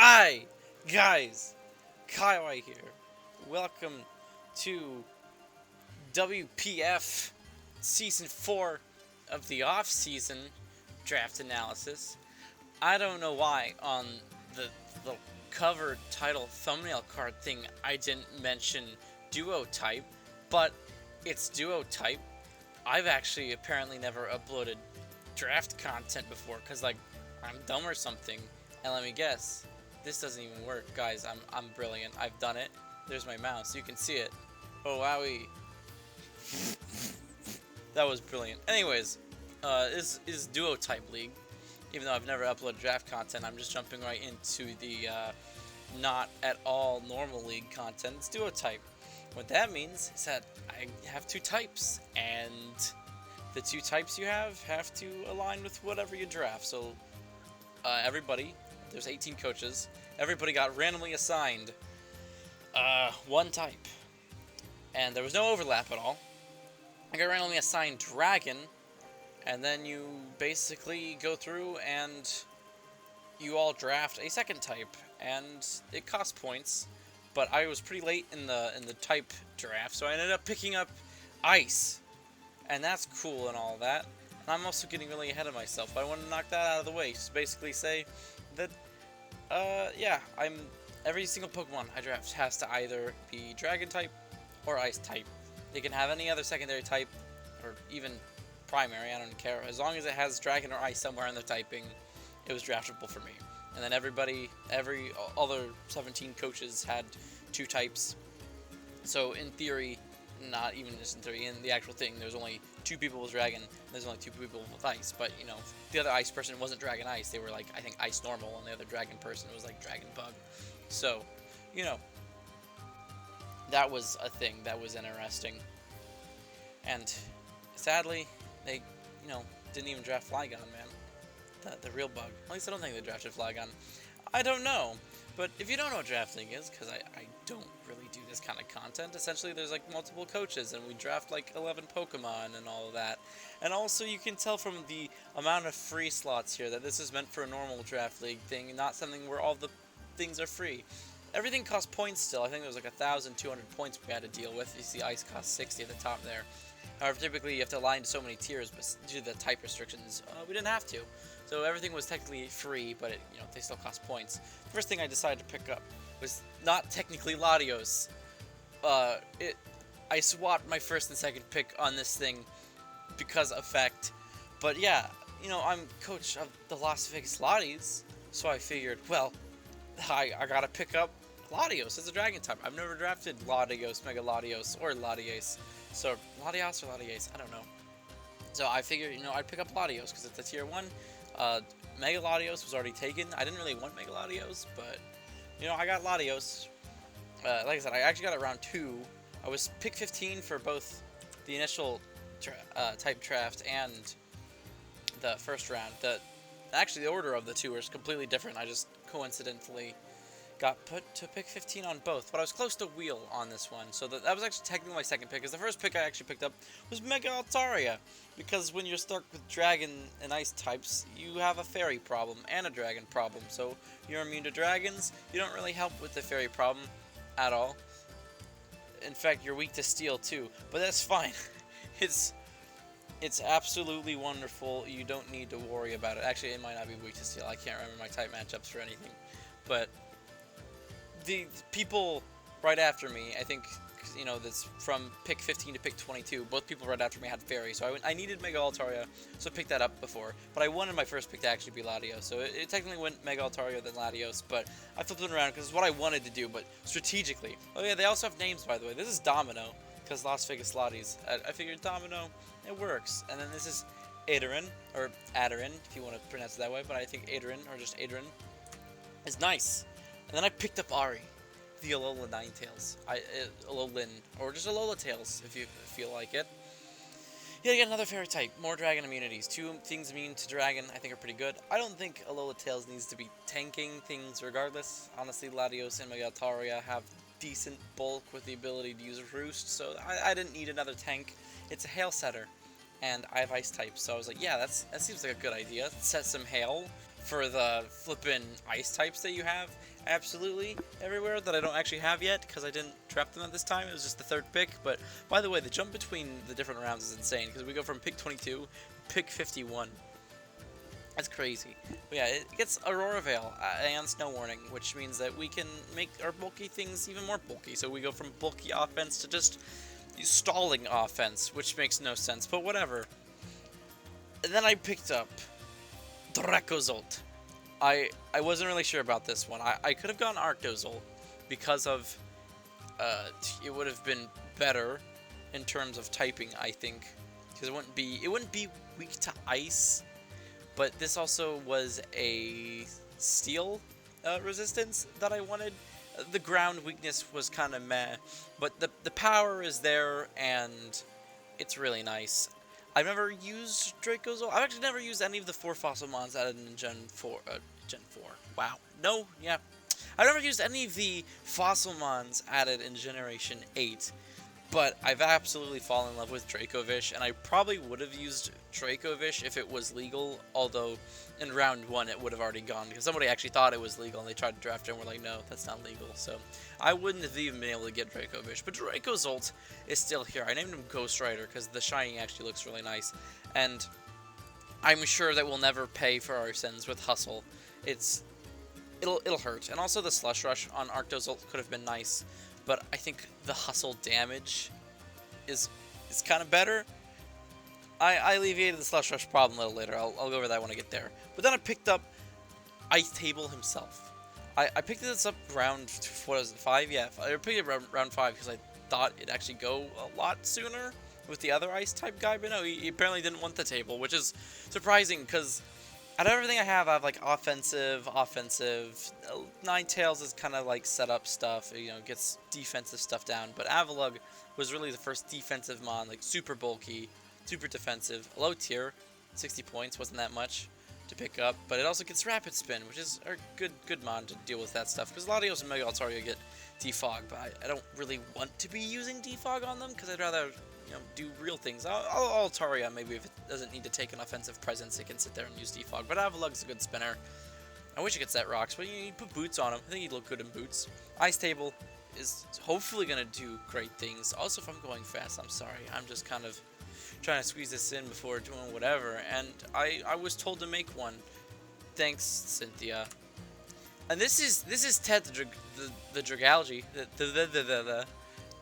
Hi, guys, Kaiwai here. Welcome to WPF Season 4 of the off-season draft analysis. I don't know why on the cover title thumbnail card thing I didn't mention duo type, but it's duo type. I've actually apparently never uploaded draft content before because like I'm dumb or something. And let me guess, this doesn't even work, guys. I'm brilliant. I've done it. There's my mouse. You can see it. Oh wowie. That was brilliant. Anyways, this is duo type league. Even though I've never uploaded draft content, I'm just jumping right into the not at all normal league content. It's duo type. What that means is that I have two types, and the two types you have to align with whatever you draft. So everybody, there's 18 coaches, everybody got randomly assigned one type, and there was no overlap at all. I got randomly assigned Dragon, and then you basically go through and you all draft a second type, and it costs points. But I was pretty late in the type draft, so I ended up picking up Ice, and that's cool and all that. And I'm also getting really ahead of myself. I want to knock that out of the way. Just basically say that, yeah, every single Pokemon I draft has to either be Dragon type or Ice type. They can have any other secondary type, or even primary, I don't care. As long as it has Dragon or Ice somewhere in the typing, it was draftable for me. And then every other 17 coaches had two types. So in theory, not even just in theory, in the actual thing, there's only two people with Dragon, and there's only two people with Ice. But, you know, the other Ice person wasn't Dragon Ice. They were, like, I think Ice Normal, and the other Dragon person was, like, Dragon Bug. So, you know, that was a thing that was interesting. And sadly, they, you know, didn't even draft Flygon, man. The real bug. At least I don't think they drafted Flygon. I don't know. But if you don't know what drafting is, because I don't really do this kind of content, essentially there's like multiple coaches and we draft like 11 Pokemon and all of that. And also you can tell from the amount of free slots here that this is meant for a normal draft league thing, not something where all the things are free. Everything costs points still. I think there was like 1,200 points we had to deal with. You see Ice costs 60 at the top there. However, typically you have to align to so many tiers, but due to the type restrictions, we didn't have to. So everything was technically free, but they still cost points. The first thing I decided to pick up was not technically Latios. I swapped my first and second pick on this thing because effect. But yeah, I'm coach of the Las Vegas Latis, so I figured, well, I gotta pick up Latios as a Dragon type. I've never drafted Latios, Mega Latios, or Latias. So, Latios or Latias, I don't know. So I figured, I'd pick up Latios because it's a tier 1. Mega Latios was already taken. I didn't really want Mega Latios, but, I got Latios. Like I said, I actually got it round 2. I was pick 15 for both the initial type draft and the first round. Actually, the order of the two was completely different. I just coincidentally got put to pick 15 on both, but I was close to Wheel on this one, so that was actually technically my second pick, because the first pick I actually picked up was Mega Altaria, because when you're stuck with Dragon and Ice types, you have a Fairy problem and a Dragon problem, so you're immune to Dragons, you don't really help with the Fairy problem at all. In fact, you're weak to Steel too, but that's fine. It's absolutely wonderful, you don't need to worry about it. Actually, it might not be weak to Steel, I can't remember my type matchups for anything, but the people right after me, I think, that's from pick 15 to pick 22, both people right after me had Fairy, so I needed Mega Altaria, so I picked that up before, but I wanted my first pick to actually be Latios, so it technically went Mega Altaria then Latios, but I flipped it around because it's what I wanted to do, but strategically. Oh yeah, they also have names, by the way. This is Domino, because Las Vegas Latis. I figured Domino, it works, and then this is Aderin, or Aderin, if you want to pronounce it that way, but I think Aderin, or just Aderin, is nice. And then I picked up Ari, the Alola Ninetales, Alolan, or just Alola Tails, if you feel like it. Yeah, get another Fairy type, more Dragon immunities. Two things immune to Dragon, I think are pretty good. I don't think Alola Tails needs to be tanking things regardless. Honestly, Latios and Mega Altaria have decent bulk with the ability to use a Roost, so I didn't need another tank. It's a Hail Setter, and I have Ice type, so I was like, yeah, that seems like a good idea. Set some Hail for the flippin' Ice types that you have, absolutely everywhere that I don't actually have yet because I didn't draft them at this time. It was just the third pick. But by the way, the jump between the different rounds is insane because we go from pick 22 to pick 51. That's crazy. But yeah, it gets Aurora Veil and Snow Warning, which means that we can make our bulky things even more bulky. So we go from bulky offense to just stalling offense, which makes no sense, but whatever. And then I picked up Dracozolt. I wasn't really sure about this one. I could have gone Arctozolt because of it would have been better in terms of typing, I think, because it wouldn't be weak to ice, but this also was a steel resistance that I wanted. The ground weakness was kind of meh, but the power is there and it's really nice. I've never used Dracozolt. I've actually never used any of the 4 fossil mons added in Gen 4. Gen 4. Wow. No, yeah. I've never used any of the fossil mons added in Generation 8, but I've absolutely fallen in love with Dracovish, and I probably would have used Dracovish if it was legal, although in round 1 it would have already gone, because somebody actually thought it was legal, and they tried to draft it, and we're like, no, that's not legal, so I wouldn't have even been able to get Dracovish, but Dracozolt is still here. I named him Ghost Rider, because the shiny actually looks really nice, and I'm sure that we'll never pay for our sins with Hustle. It'll hurt, and also the Slush Rush on Arctozolt could have been nice, but I think the Hustle damage is kind of better. I alleviated the Slush Rush problem a little later. I'll go over that when I get there. But then I picked up Ice Table himself. I picked this up round, what is it, 5? Yeah, I picked it round 5 because I thought it'd actually go a lot sooner with the other Ice type guy, but no, he apparently didn't want the table, which is surprising because out of everything I have like offensive. Ninetales is kind of like setup stuff, you know, gets defensive stuff down. But Avalugg was really the first defensive mon, like super bulky, super defensive, low tier, 60 points, wasn't that much to pick up. But it also gets Rapid Spin, which is a good mon to deal with that stuff. Because Latios and Mega Altaria get Defog, but I don't really want to be using Defog on them because I'd rather, you know, do real things. Altaria, maybe if it doesn't need to take an offensive presence, it can sit there and use Defog. But Avalugg's a good spinner. I wish it gets that Rocks, but you put Boots on him. I think he'd look good in Boots. Ice Table is hopefully going to do great things. Also, if I'm going fast, I'm sorry. I'm just kind of trying to squeeze this in before doing whatever. And I was told to make one. Thanks, Cynthia. And this is Ted the Dragalgy.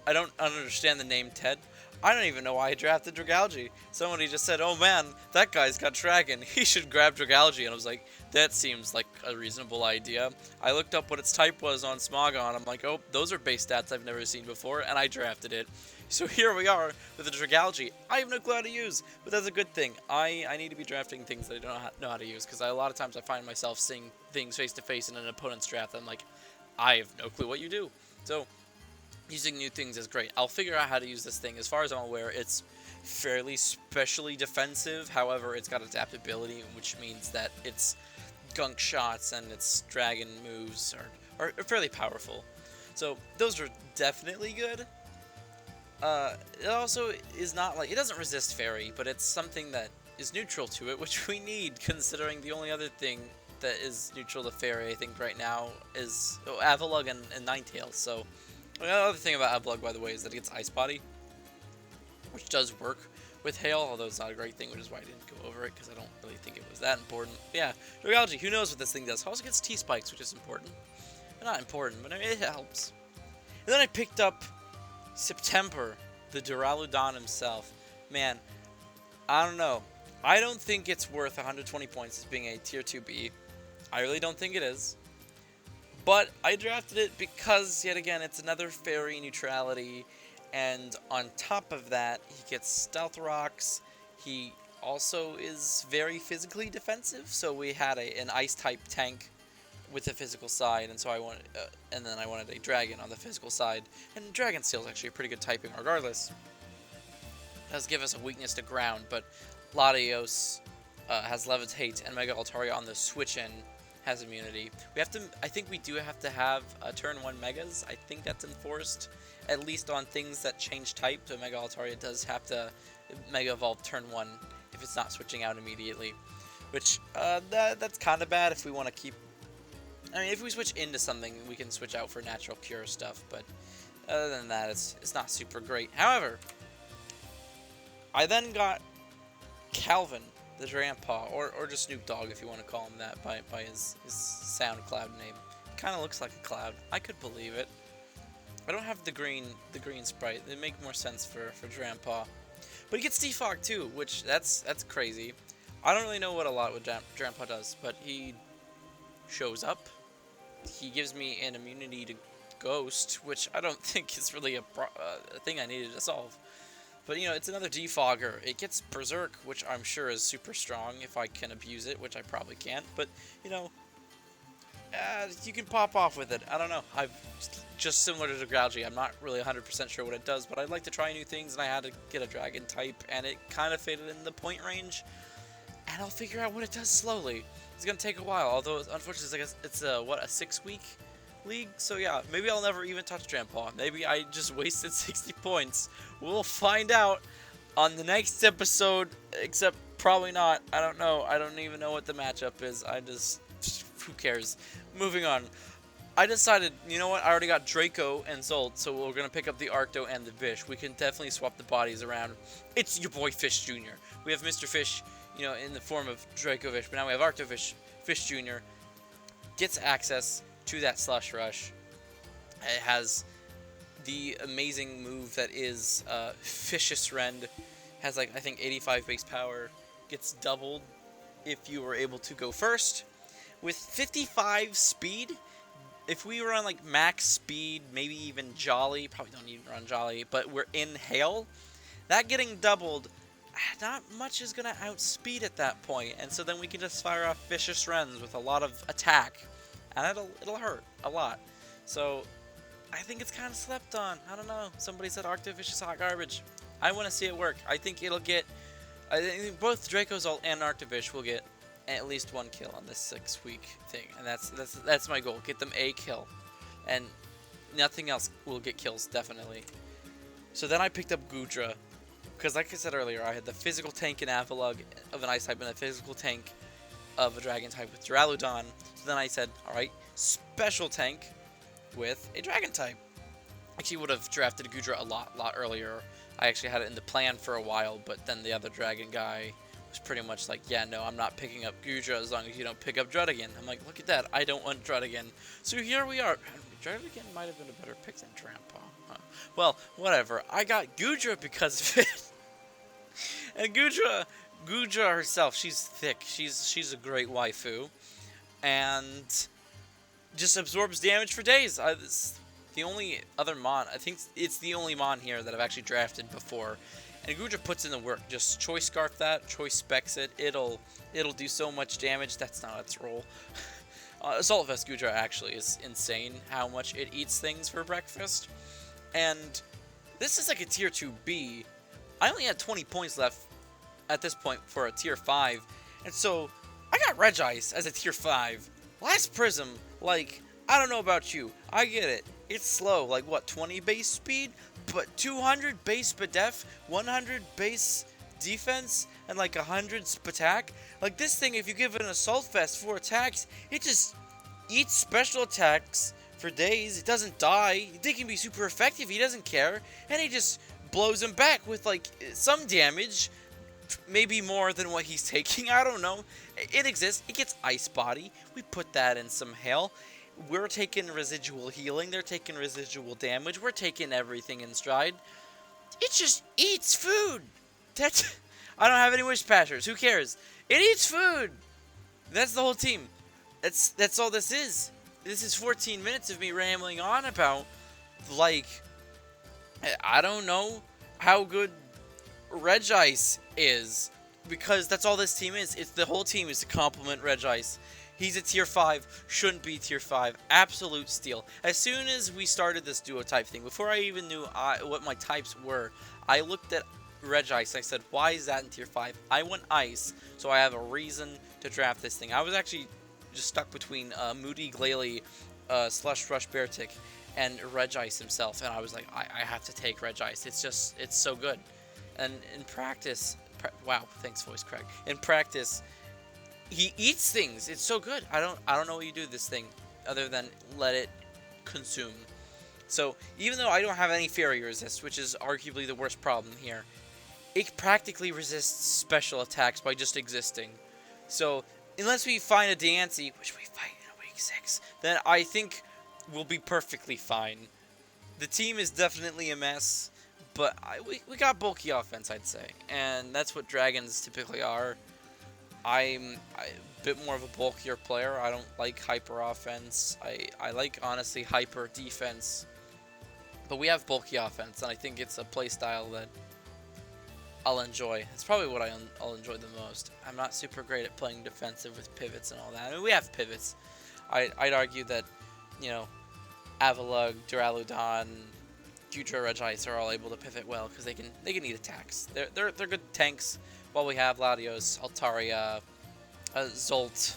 I don't understand the name Ted. I don't even know why I drafted Dragalgy. Somebody just said, oh man, that guy's got Dragon. He should grab Dragalgy. And I was like, that seems like a reasonable idea. I looked up what its type was on Smogon. I'm like, oh, those are base stats I've never seen before. And I drafted it. So here we are with the Dragalgy. I have no clue how to use, but that's a good thing. I need to be drafting things that I don't know how to use. Because a lot of times I find myself seeing things face to face in an opponent's draft. I'm like, I have no clue what you do. So using new things is great. I'll figure out how to use this thing. As far as I'm aware, it's fairly specially defensive. However, it's got adaptability, which means that its gunk shots and its dragon moves are fairly powerful. So those are definitely good. It also is not like, it doesn't resist fairy, but it's something that is neutral to it, which we need, considering the only other thing that is neutral to fairy, I think, right now is Avalugg and Ninetales. So the other thing about Avalugg, by the way, is that it gets Ice Body, which does work with Hail, although it's not a great thing, which is why I didn't go over it, because I don't really think it was that important. But yeah, Dragalgy, who knows what this thing does. It also gets T-Spikes, which is important. Not important, but it helps. And then I picked up September, the Duraludon himself. Man, I don't know. I don't think it's worth 120 points as being a Tier 2B. I really don't think it is. But I drafted it because, yet again, it's another fairy neutrality, and on top of that, he gets Stealth Rocks. He also is very physically defensive, so we had an Ice-type tank with the physical side, and so I wanted, and then I wanted a Dragon on the physical side, and Dragon Steel is actually a pretty good typing regardless. It does give us a weakness to ground, but Latios has Levitate, and Mega Altaria on the switch-in has immunity. We have to, I think we do have to have turn 1 Megas. I think that's enforced, at least on things that change type. So Mega Altaria does have to Mega Evolve turn 1 if it's not switching out immediately. Which, that's kind of bad if we want to keep I mean, if we switch into something, we can switch out for natural cure stuff, but other than that, it's not super great. However, I then got Calvin, the Grandpa, or just Snoop Dogg if you want to call him that by his SoundCloud name. Kind of looks like a cloud. I could believe it. I don't have the green sprite. They make more sense for Grandpa. But he gets defog too, which that's crazy. I don't really know what Grandpa does, but he shows up. He gives me an immunity to Ghost, which I don't think is really a thing I needed to solve. But, you know, it's another defogger. It gets Berserk, which I'm sure is super strong if I can abuse it, which I probably can't. But, you know, you can pop off with it. I don't know. I've just similar to Dragalge. I'm not really 100% sure what it does, but I'd like to try new things, and I had to get a dragon type, and it kind of faded in the point range. And I'll figure out what it does slowly. It's gonna take a while, although unfortunately it's a 6-week league. So yeah, maybe I'll never even touch Grandpa. Maybe I just wasted 60 points. We'll find out on the next episode. Except probably not. I don't know. I don't even know what the matchup is. Who cares? Moving on. I decided, you know what? I already got Draco and Zolt, so we're gonna pick up the Arcto and the Fish. We can definitely swap the bodies around. It's your boy Fish Jr. We have Mr. Fish, you know, in the form of Draco Fish, but now we have Arctofish. Fish Jr. gets access to that Slush Rush. It has the amazing move that is Vicious Rend. Has like, I think 85 base power. Gets doubled if you were able to go first. With 55 speed, if we were on like max speed, maybe even Jolly, probably don't even run Jolly, but we're in Hail, that getting doubled, not much is going to outspeed at that point, and so then we can just fire off Vicious Rends with a lot of attack, and it'll hurt a lot. So I think it's kind of slept on. I don't know. Somebody said Arctofish is hot garbage. I want to see it work. I think it'll get, I think both Dracozolt and Arctofish will get at least one kill on this 6-week thing, and that's my goal. Get them a kill, and nothing else will get kills, definitely. So then I picked up Goodra, because like I said earlier, I had the physical tank in Avalugg of an ice type and the physical tank of a dragon type with Duraludon. So then I said, alright, special tank with a dragon type. Actually would have drafted Goodra a lot earlier. I actually had it in the plan for a while, but then the other dragon guy was pretty much like, yeah, no, I'm not picking up Goodra as long as you don't pick up Druddigan. I'm like, look at that, I don't want Druddigan. So here we are. Druddigan might have been a better pick than Trampa. Huh. Well, whatever. I got Goodra because of it. And Goodra herself, she's thick. She's a great waifu. And just absorbs damage for days. The only other mon, I think it's the only mon here that I've actually drafted before. And Goodra puts in the work. Just Choice Scarf that, Choice Specs it. It'll do so much damage. That's not its role. Assault Vest Goodra actually is insane how much it eats things for breakfast. And this is like a tier 2B. I only had 20 points left at this point for a tier 5. And so I got Regice as a tier 5. Last Prism, like, I don't know about you. I get it. It's slow, like what, 20 base speed? But 200 base def, 100 base defense, and like 100 attack? Like this thing, if you give it an Assault Vest 4 attacks, it just eats special attacks for days. It doesn't die. They can be super effective. He doesn't care. And he just blows him back with like some damage. Maybe more than what he's taking. I don't know. It exists. It gets Ice Body. We put that in some Hail. We're taking residual healing. They're taking residual damage. We're taking everything in stride. It just eats food. I don't have any Wish Patchers. Who cares? It eats food. That's the whole team. That's all this is. This is 14 minutes of me rambling on about, like, I don't know how good Regice is, because that's all this team is. It's the whole team is to complement Regice. He's a tier 5, shouldn't be tier 5. Absolute steal. As soon as we started this duo type thing, before I even knew what my types were, I looked at Regice and I said, why is that in tier 5? I went Ice, so I have a reason to draft this thing. I was actually just stuck between Moody Glalie, Slush Rush Beartick, and Regice himself, and I was like, I have to take Regice. It's so good. And in practice, wow, thanks voice crack. In practice, he eats things. It's so good. I don't know what you do with this thing. other than let it consume. So even though I don't have any fairy resist, which is arguably the worst problem here, it practically resists special attacks by just existing. So unless we find a Diancie, which we fight in week 6, then I think we'll be perfectly fine. The team is definitely a mess, but we got bulky offense, I'd say, and that's what dragons typically are. I'm a bit more of a bulkier player. I don't like hyper offense. I like, honestly, hyper defense. But we have bulky offense, and I think it's a playstyle that I'll enjoy. It's probably what I'll enjoy the most. I'm not super great at playing defensive with pivots and all that. I mean, we have pivots. I'd argue that, you know, Avalug, Duraludon, Gudra, Regice are all able to pivot well because they can eat attacks. They're good tanks. While we have Latios, Altaria, Zolt,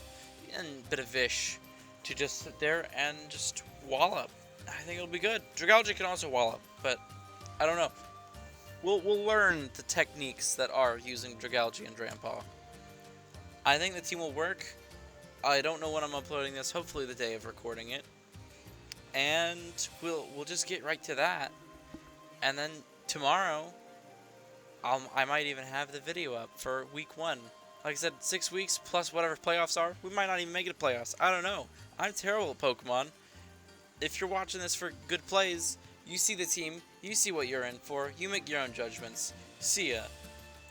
and a bit of Vish to just sit there and just wallop. I think it'll be good. Dragalge can also wallop, but I don't know. We'll learn the techniques that are using Dragalge and Drampaw. I think the team will work. I don't know when I'm uploading this. Hopefully the day of recording it. And we'll just get right to that. And then tomorrow, I might even have the video up for week 1. Like I said, 6 weeks plus whatever playoffs are. We might not even make it to playoffs. I don't know. I'm terrible at Pokemon. If you're watching this for good plays, you see the team, you see what you're in for, you make your own judgments. See ya.